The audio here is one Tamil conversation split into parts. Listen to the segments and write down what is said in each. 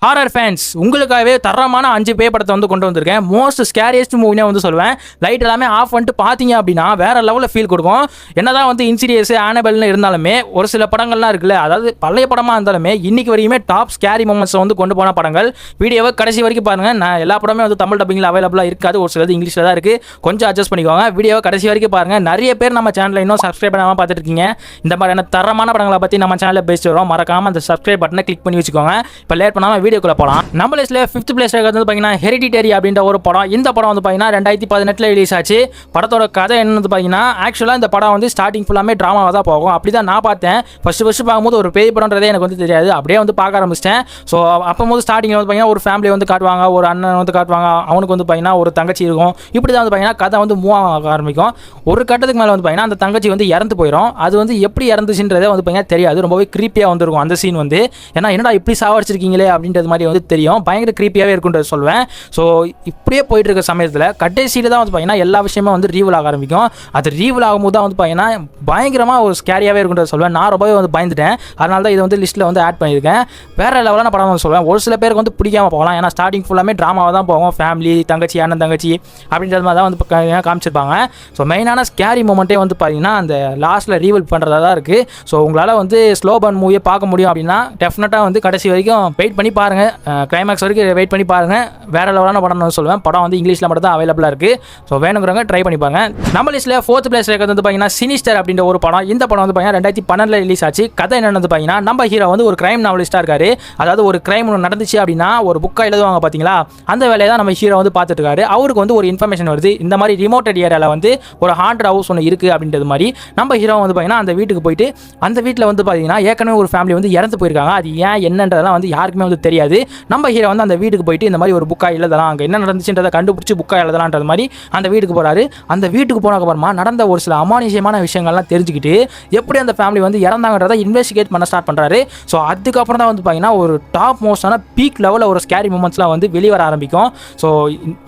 ஹாரர் ஃபேன்ஸ் உங்களுக்காகவே தரமான 5 பேய் படத்தை வந்து கொண்டு வந்திருக்கேன். மோஸ்ட் ஸ்கேரியஸ்ட் மூவினே வந்து சொல்லுவேன். லைட் எல்லாமே ஆஃப் பண்ணிட்டு பார்த்தீங்க அப்படின்னா வேற லெவலில் ஃபீல் கொடுக்கும். என்னதான் வந்து இன்சிடியஸ் ஆனபெல்னு இருந்தாலுமே ஒரு சில படங்கள்லாம் இருக்குல்ல, அதாவது பழைய படமாக இருந்தாலுமே இன்னைக்கு வரைக்குமே டாப் ஸ்கேரி மூமெண்ட்ஸை வந்து கொண்டு போன படங்கள். வீடியோவை கடைசி வரைக்கும் பாருங்க. நான் எல்லா படமே வந்து தமிழ் டப்பிங்கில் அவைலபிளாக இருக்காது, ஒரு சிலது இங்கிலீஷில் தான் இருக்குது. கொஞ்சம் அட்ஜஸ்ட் பண்ணிக்கோங்க. வீடியோவை கடைசி வரைக்கும் பாருங்க. நிறைய பேர் நம்ம சேனலில் இன்னும் சப்ஸ்கிரைப் பண்ணாமல் பார்த்துட்டு இருக்கீங்க. இந்த மாதிரியான தரமான படங்களை பற்றி நம்ம சேனலில் பேசிட்டு வரோம். மறக்காம அந்த சப்ஸ்கிரைப் பட்டனை கிளிக் பண்ணி வச்சுக்கோங்க. இப்போ லேட் பண்ணாமல் வீடியோக்குள்ள போகலாம். நம்ம லிஸ்ட்ல 5th பிளேஸ் வந்து பார்த்தீங்கன்னா ஹெரிடிட்டரி அப்படின்ற ஒரு படம். இந்த படம் வந்து பார்த்தீங்கன்னா 2018 ரிலீஸ் ஆச்சு. படத்தோட கதை என்னன்னு பார்த்தீங்கன்னா, ஆக்சுவலாக இந்த படம் வந்து ஸ்டார்டிங் ஃபுல்லாமே ட்ராமாவாக தான் போகும். அப்படி தான் நான் பார்த்தேன். ஃபர்ஸ்ட் பார்க்கும்போது ஒரு பேய் படம்ன்றதே எனக்கு வந்து தெரியாது. அப்படியே வந்து பார்க்க ஆரம்பிச்சிட்டேன். ஸோ அப்போது ஸ்டார்டிங்கில் வந்து பார்த்தீங்கன்னா ஒரு ஃபேமிலி வந்து காட்டுவாங்க, ஒரு அண்ணன் வந்து காட்டுவாங்க, அவனுக்கு வந்து பார்த்தீங்கன்னா ஒரு தங்கச்சி இருக்கும். இப்படி தான் வந்து பார்த்தீங்கன்னா கதை வந்து மூவ் ஆக ஆரம்பிக்கும். ஒரு கட்டத்துக்கு மேலே வந்து பார்த்தீங்கன்னா அந்த தங்கச்சி வந்து இறந்து போயிடும். அது வந்து எப்படி இறந்துச்சுன்றதே வந்து பார்த்தீங்கன்னா தெரியாது. ரொம்பவே க்ரீப்பியாக வந்துருக்கும் அந்த சீன் வந்து. ஏன்னா என்னடா இப்படி சாவடிச்சிருக்கீங்களே அப்படின்றது மாதிரி வந்து தெரியும். பயங்கர க்ரீப்பியாகவே இருக்குன்றது சொல்வேன். ஸோ இப்படியே போயிட்டு இருக்க சமயத்தில் கடைசியில் தான் வந்து பார்த்தீங்கன்னா எல்லா விஷயமே வந்து ரீவல் ஆக ஆரம்பிக்கும். அது ரீவல் ஆகும்போது தான் வந்து பார்த்தீங்கன்னா பயங்கரமாக ஒரு ஸ்கேரியாகவே இருக்குன்றது சொல்வேன். நான் ரொம்பவே வந்து பயந்துட்டேன். அதனால தான் இதை வந்து லிஸ்ட்டில் வந்து ஆட் பண்ணியிருக்கேன். வேறு லெவலான படம் வந்து சொல்லுவேன். ஒரு சில பேருக்கு வந்து பிடிக்காம போகலாம். ஏன்னா ஸ்டார்டிங் ஃபுல்லாமே ட்ராமாவாக தான் போகும். ஃபேமிலி, தங்கச்சி, அண்ணன் தங்கச்சி அப்படின்றது மாதிரி தான் வந்து காமிச்சிருப்பாங்க. ஸோ மெயினான ஸ்கேரி மூமெண்ட்டே வந்து பார்த்தீங்கன்னா அந்த லாஸ்ட்டில் ரீவல் பண்ணுறதா தான் இருக்குது. ஸோ உங்களால் வந்து ஸ்லோ பர்ன் மூவியை பார்க்க முடியும் அப்படின்னா டெஃபினட்டாக வந்து கடைசி வரைக்கும் வெயிட் பண்ணி பாருங்கள். கிளைமேக்ஸ் வரைக்கும் வெயிட் பண்ணி பாருங்கள். வேறு லெவலான படம் நான் சொல்லுவேன். படம் வந்து இங்கிலீஷில் மட்டும் தான் அவைலபிளாக இருக்குது. ஸோ வேணுங்கிறவங்க ட்ரை பண்ணி பாருங்க. நம்ம லிஸ்ட்டில் 4th பிளேஸ் வந்து பார்த்தீங்கன்னா சினிஸ்டர் அப்படின்ற ஒரு படம். இந்த படம் வந்து பார்த்தீங்கன்னா 2012 ரிலீஸ் ஆச்சு. கதை என்னென்னு பார்த்தீங்கன்னா, நம்ம ஹீரோ வந்து ஒரு கிரைம் நாவலிஸ்டாக இருக்காரு. அதாவது ஒரு கிரைம் நடந்துச்சு அப்படின்னா ஒரு புக்காக எழுதுவாங்க பார்த்தீங்களா, அந்த வேலையை தான் நம்ம ஹீரோ வந்து பார்த்துட்டு இருக்காரு. அவருக்கு வந்து ஒரு இன்ஃபர்மேஷன் வருது, இந்த மாதிரி ரிமோட்டட் ஏரியாவில் வந்து ஒரு ஹாண்டட் ஹவுஸ் ஒன்று இருக்குது அப்படின்றது மாதிரி. நம்ம ஹீரோ வந்து பார்த்தீங்கன்னா அந்த வீட்டுக்கு போயிட்டு அந்த வீட்டில் வந்து பார்த்தீங்கன்னா ஏற்கனவே ஒரு ஃபேமிலி வந்து இறந்து போயிருக்காங்க. அது ஏன் என்னன்றதெல்லாம் வந்து யாருக்குமே வந்து தெரியாது. நம்ம ஹீரோ வந்து அந்த வீட்டுக்கு போயிட்டு இந்த மாதிரி ஒரு புக்காக எழுதலாம், அங்கே என்ன நடந்துச்சுன்றதை கண்டுபிடிச்சி புக்காக எழுதலான்றது மாதிரி அந்த வீட்டுக்கு போகிறாரு. அந்த வீட்டுக்கு போனதுக்கப்புறமா நடந்த ஒரு சில அமானுஷ்யமான விஷயங்கள்லாம் தெரிஞ்சுக்கிட்டு எப்படி அந்த ஃபேமிலி வந்து இறந்தாங்கன்றதை இன்வெஸ்டிகேட் பண்ண ஸ்டார்ட் பண்ணுறாரு. ஸோ அதுக்கப்புறம் தான் வந்து பார்த்தீங்கன்னா ஒரு டாப் மோஸ்டான பீக் லெவலில் ஒரு ஸ்கேரி மூமெண்ட்ஸ்லாம் வந்து வெளியே வர ஆரம்பிக்கும். ஸோ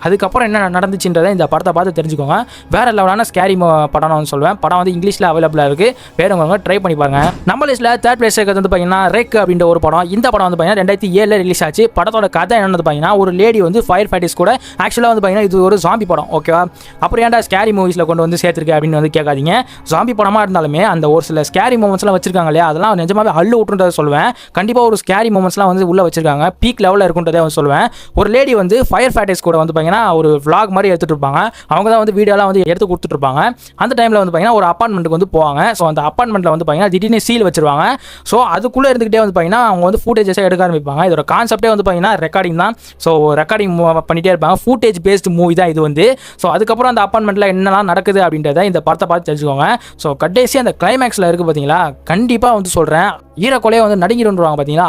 அதுக்கப்புறம் என்ன நடந்துச்சுன்றதை இந்த படத்தை பார்த்து தெரிஞ்சுக்கோங்க. வேறு லெவலான ஸ்கேரி படம் வந்து சொல்லுவேன். படம் வந்து இங்கிலீஷில் அவைலபிளாக இருக்குது. வேறவங்க ட்ரை பண்ணி பாருங்க. நம்ம லிஸ்ட்டில் 3rd பிளேஸ் வந்து பார்த்தீங்கன்னா ரெக் அப்படின்ற ஒரு படம். இந்த படம் வந்து பார்த்தீங்கன்னா 2007 ரிலீஸ் ஆச்சு. படத்தோட கதை என்னன்னு பார்த்தீங்கன்னா, ஒரு லேடி வந்து ஃபயர் ஃபைட்டர்ஸ் கூட ஆக்சுவலாக வந்து பார்த்தீங்கன்னா இது ஒரு ஜாம்பி படம். ஓகேவா, அப்புறம் ஏன்டா ஸ்கேரி மூவிஸில் கொண்டு வந்து சேர்த்துருக்கேன் அப்படின்னு வந்து கேட்காதீங்க. ஜாம்பி படமாக இருந்தாலுமே அந்த ஒரு சில ஸ்கேரி மூமெண்ட்ஸ்லாம் வச்சிருக்காங்க இல்லையா, அதெல்லாம் நிஜமாவே அள்ளு விட்டுன்றதை சொல்லுவேன். கண்டிப்பாக ஒரு ஸ்கேரி மூமெண்ட்ஸ்லாம் வந்து உள்ளே வச்சிருக்காங்க. பீக் லெவலில் இருக்குன்றதே வந்து சொல்லுவேன். ஒரு லேடி வந்து ஃபயர் ஃபைட்டர்ஸ் கூட வந்து பார்த்தீங்கன்னா ஒரு vlog மாதிரி எடுத்துகிட்டு இருப்பாங்க. அவங்க தான் வந்து வீடியோலாம் வந்து எடுத்து கொடுத்துட்டு இருப்பாங்க. அந்த டைமில் வந்து பார்த்தீங்கன்னா ஒரு அப்பார்ட்மெண்ட்டுக்கு வந்து போவாங்க. ஸோ அந்த அப்பார்ட்மெண்ட்டில் வந்து பார்த்தீங்கன்னா திடீர்னு சீல் வச்சிருவாங்க. ஸோ அதுக்குள்ளே இருந்துகிட்டே வந்து பார்த்தீங்கன்னா அவங்க வந்து ஃபுட்டேஜஸாக எடுக்க ஆரம்பிப்பாங்க. இதோட கான்செப்டே வந்து பார்த்தீங்கன்னா ரெக்கார்டிங் தான். ஸோ ரெக்கார்டிங் பண்ணிகிட்டே இருப்பாங்க. ஃபுட்டேஜ் பேஸ்டு மூவி தான் இது வந்து. ஸோ அதுக்கப்புறம் அந்த அப்பார்ட்மெண்ட்டில் என்னெல்லாம் நடக்குது அப்படின்றத இந்த படத்தை பார்த்து தெரிஞ்சுக்கோங்க. ஸோ கடைசி அந்த கிளைமேக்ஸில் இருக்குது பார்த்தீங்களா, கண்டிப்பாக வந்து சொல்கிறேன், ஈரக்கொலையை வந்து நடுங்கிடுவாங்க பார்த்தீங்களா,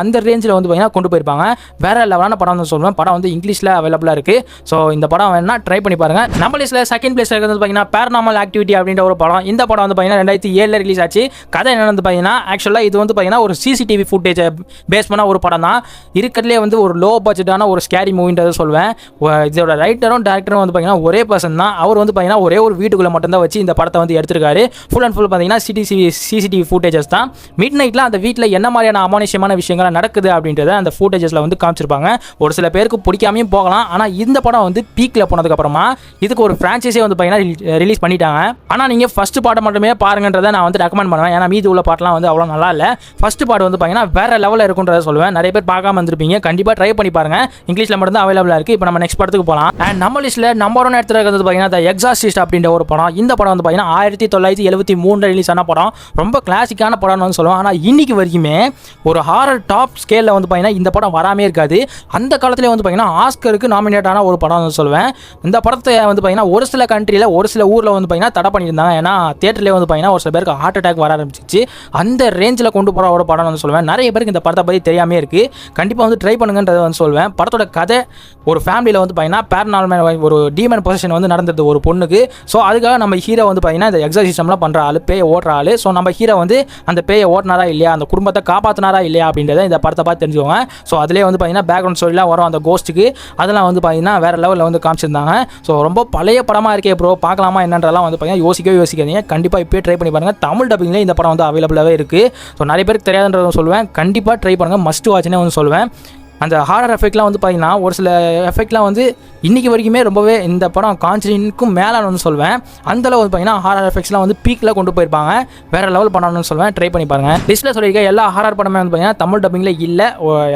அந்த ரேஞ்சில் வந்து பார்த்தீங்கன்னா கொண்டு போயிருப்பாங்க. வேறு லெவலான படம் வந்து சொல்லுவேன். படம் வந்து இங்கிலீஷில் அவைலபிளாக இருக்குது. ஸோ இந்த படம் வேணா ட்ரை பண்ணி பாருங்கள். நம்ம லிஸ்ட்டில் 2nd பிளேஸ் வந்து பார்த்தீங்கன்னா பேரநார்மல் ஆக்டிவிட்டி அப்படின்ற ஒரு படம். இந்த படம் வந்து பார்த்தீங்கன்னா 2007 ரிலீஸ் ஆச்சு. கதை என்னென்னு பார்த்தீங்கன்னா, ஆக்சுவலாக இது வந்து பார்த்தீங்கன்னா ஒரு சிசிடிவி ஃபுட்டேஜை பேஸ் பண்ண ஒரு படம் தான். இருக்கிறதுலே வந்து ஒரு லோ பட்ஜெட்டான ஒரு ஸ்கேரி மூவின்றதை சொல்வேன். இதோட ரைட்டரும் டேரக்டரும் வந்து பார்த்தீங்கன்னா ஒரே பர்சன் தான். அவர் வந்து பார்த்தீங்கன்னா ஒரே ஒரு வீட்டுக்குள்ளே மட்டும்தான் வச்சு இந்த படத்தை வந்து எடுத்திருக்காரு. ஃபுல் அண்ட் ஃபுல் பார்த்தீங்கன்னா சிசிடிவி ஃபுட்டேஜஸ் தான். மிட் நைட்டில் அந்த வீட்டில் என்ன மாதிரியான அமானுஷ்யமான விஷயங்கள் நடக்குது அப்படின்றத அந்த ஃபுட்டேஜஸில் வந்து காமிச்சிருப்பாங்க. ஒரு சில பேருக்கு பிடிக்காமையும் போகலாம். ஆனால் இந்த படம் வந்து பீக்கில் போனதுக்கப்புறமா இதுக்கு ஒரு ஃப்ரான்ச்சைஸே வந்து பார்த்தீங்கன்னா ரிலீஸ் பண்ணிட்டாங்க. ஆனால் நீங்கள் ஃபர்ஸ்ட் பாட்டை மட்டுமே பாருங்கன்றதை நான் வந்து ரெக்கமெண்ட் பண்ணுவேன். ஏன்னா மீதி உள்ள பாட்டெலாம் வந்து அவ்வளோ நல்லா இல்லை. ஃபர்ஸ்ட் பாட்டு வந்து பார்த்தீங்கன்னா வேறு லெவலில் இருக்குன்றதை சொல்லுவேன். நிறைய பேர் பார்க்காம வந்திருப்பீங்க. கண்டிப்பாக ட்ரை பண்ணி பாருங்க. இங்கிலீஷில் மட்டும் தான் அவைலபிளாக இருக்குது. இப்போ நம்ம நெக்ஸ்ட் படத்துக்கு போகலாம். அண்ட் நம்ம லிஸ்ட்டில் நம்பர் 1 இடத்துல இருக்கிறது பார்த்தீங்கன்னா த எக்ஸார்சிஸ்ட் அப்படின்ற ஒரு படம். இந்த படம் வந்து பார்த்தீங்கன்னா 1973 ரிலீஸ் ஆன படம். ரொம்ப கிளாசிக்கான படம்னு வந்து சொல்லுவோம். ஆனால் இன்னைக்கு வரைக்குமே ஒரு ஹாரர் டாப் ஸ்கேலில் வந்து பார்த்தீங்கன்னா இந்த படம் வராமே இருக்காது. அந்த காலத்திலே வந்து பார்த்தீங்கன்னா ஆஸ்கருக்கு நாமினேட் ஆன ஒரு படம் வந்து சொல்லுவேன். இந்த படத்தை வந்து பார்த்தீங்கன்னா ஒரு சில கண்ட்ரியில் ஒரு சில ஊரில் வந்து பார்த்தீங்கன்னா தடை பண்ணியிருந்தாங்க. ஏன்னா தியேட்டர்லேயே வந்து பார்த்தீங்கன்னா ஒரு சில பேருக்கு ஹார்ட் அட்டாக் வர ஆரம்பிச்சிச்சு. அந்த ரேஞ்சில் கொண்டு போகிற ஒரு படம் வந்து சொல்லுவேன். நிறைய பேருக்கு இந்த படத்தை பற்றி தெரியாமே இருக்குது. கண்டிப்பாக வந்து ட்ரை பண்ணுங்கன்றதை வந்து சொல்லுவேன். படத்தோட கதை ஒரு ஃபேமிலியில் வந்து பார்த்தீங்கன்னா பேரநார்மல் ஒரு டீமன் பொசிஷன் வந்து நடந்தது ஒரு பொண்ணுக்கு. ஸோ அதுக்காக நம்ம ஹீரோ வந்து பார்த்தீங்கன்னா இந்த எக்ஸார்சிசம்லாம் பண்ணுற ஆள், பேயை ஓட்டுற ஆள். ஸோ நம்ம ஹீரோ வந்து அந்த பேயை ஓட்டினாரா இல்லையா, அந்த குடும்பத்தை காப்பாற்றினாரா இல்லையா அப்படின்றத இந்த படத்தை பார்த்து தெரிஞ்சுக்கோங்க. ஸோ அதிலே வந்து பார்த்தீங்கன்னா பேக்ரவுண்ட் ஸ்டோரிலாம் வரும் அந்த கோஸ்ட்டுக்கு. அதெல்லாம் வந்து பார்த்தீங்கன்னா வேறு லெவலில் வந்து காமிச்சிருந்தாங்க. ஸோ ரொம்ப பழைய படமாக இருக்கே ப்ரோ, பார்க்கலாமா என்னன்றதெல்லாம் வந்து பார்த்தீங்கன்னா யோசிக்காதீங்க. கண்டிப்பாக இப்போயே ட்ரை பண்ணி பாருங்கள். தமிழ் டப்பிங்லேயே இந்த படம் வந்து அவைலபிளாகவே இருக்குது. ஸோ நிறைய பேருக்கு தெரியாதுன்றதை சொல்லுவேன். கண்டிப்பாக ட்ரை பண்ணுங்கள். மஸ்ட் வாட்ச்னே வந்து சொல்லுவேன். அந்த ஹாரர் எஃபெக்ட்லாம் வந்து பார்த்தீங்கன்னா ஒரு சில எஃபெக்ட்லாம் வந்து இன்றைக்கி வரைக்குமே ரொம்பவே இந்த படம் கான்ஜரிங்க்கும் மேலே வந்து சொல்வேன். அந்தளவு வந்து பார்த்தீங்கன்னா ஹாரர் எஃபெக்ட்ஸ்லாம் வந்து பீக்கில் கொண்டு போயிருப்பாங்க. வேறு லெவல் பண்ணணும்னு சொல்வேன். ட்ரை பண்ணி பாருங்கள். லிஸ்ட்டில் சொல்லியிருக்க எல்லா ஹாரர் படமே வந்து பார்த்தீங்கன்னா தமிழ் டப்பிங்கில் இல்லை,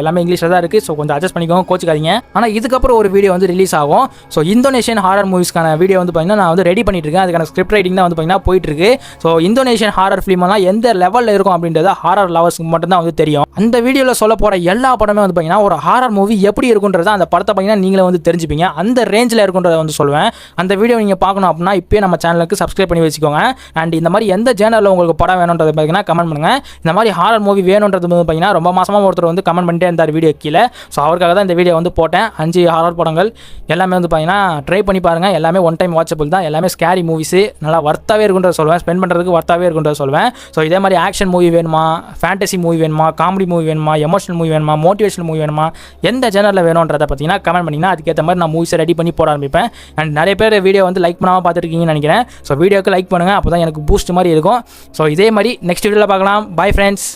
எல்லாமே இங்கிலீஷில் தான் இருக்குது. ஸோ கொஞ்சம் அட்ஜஸ்ட் பண்ணிக்கோங்க, கோச்சிக்காதீங்க. ஆனால் இதுக்கப்புறம் ஒரு வீடியோ வந்து ரிலீஸ் ஆகும். ஸோ இந்தோனேஷியன் ஹாரர் மூவிஸ்க்கான வீடியோ வந்து பார்த்தீங்கன்னா நான் வந்து ரெடி பண்ணிட்டு இருக்கேன். அதுக்கான ஸ்கிரிப்ட் ரைட்டிங் தான் வந்து பார்த்தீங்கன்னா போயிட்டு இருக்கு. ஸோ இந்தோனேஷியன் ஹாரர் ஃபிலிமெல்லாம் எந்த லெவலில் இருக்கும் அப்படின்றத ஹாரர் லவர்ஸ்க்கு மட்டும் தான் வந்து தெரியும். அந்த வீடியோவில் சொல்ல போகிற எல்லா படமே வந்து பார்த்தீங்கன்னா ஒரு ஹாரர் மூவி எப்படி இருக்குன்றத அந்த படத்தை பார்த்தீங்கன்னா நீங்களே வந்து தெரிஞ்சுப்பீங்க. அந்த ரேஞ்சில் இருக்குன்றதை வந்து சொல்லுவேன். அந்த வீடியோ நீங்கள் பார்க்கணும் அப்படின்னா இப்போயே நம்ம சேனலுக்கு சப்ஸ்கிரைப் பண்ணி வச்சுக்கோங்க. அண்ட் இந்த மாதிரி எந்த சேனலில் உங்களுக்கு படம் வேணுன்றது பார்த்தீங்கன்னா கமெண்ட் பண்ணுங்கள். இந்த மாதிரி ஹாரர் மூவி வேணுன்றது வந்து பார்த்தீங்கன்னா ரொம்ப மாசமாக ஒருத்தர் வந்து கமெண்ட் பண்ணிட்டே இருந்தார் வீடியோ கீழே. ஸோ அவருக்காக தான் இந்த வீடியோ வந்து போட்டேன். 5 ஹாரர் படங்கள் எல்லாமே வந்து பார்த்தீங்கன்னா ட்ரை பண்ணி பாருங்கள். எல்லாமே ஒன் டைம் வாட்சபிள் தான். எல்லாமே ஸ்கேரி மூவிஸு, நல்லா வர்த்தாவே இருக்குன்றத சொல்லுவேன். ஸ்பெண்ட் பண்ணுறதுக்கு வர்த்தாவே இருக்குன்றத சொல்லுவேன். ஸோ இதே மாதிரி ஆக்ஷன் மூவி வேணுமா, ஃபேண்டசி மூவி வேணுமா, காமெடி மூவி வேணுமா, எமோஷனல் மூவி வேணுமா, மோட்டிவேஷனல் மூவி வேணுமா, எந்த சேனலில் வேணுன்றதை பார்த்தீங்கன்னா கமெண்ட் பண்ணிங்கன்னா அதுக்கேற்ற மாதிரி நான் மூவிஸை ரெடி பண்ணி போட ஆரம்பிப்பேன். அண்ட் நிறைய பேர் வீடியோ வந்து லைக் பண்ணாமல் பார்த்துருக்கீங்கன்னு நினைக்கிறேன். ஸோ வீடியோக்கு லைக் பண்ணுங்கள், அப்போ தான் எனக்கு பூஸ்ட் மாதிரி இருக்கும். ஸோ இதே மாதிரி நெக்ஸ்ட் வீடியோவில் பார்க்கலாம். Bye friends.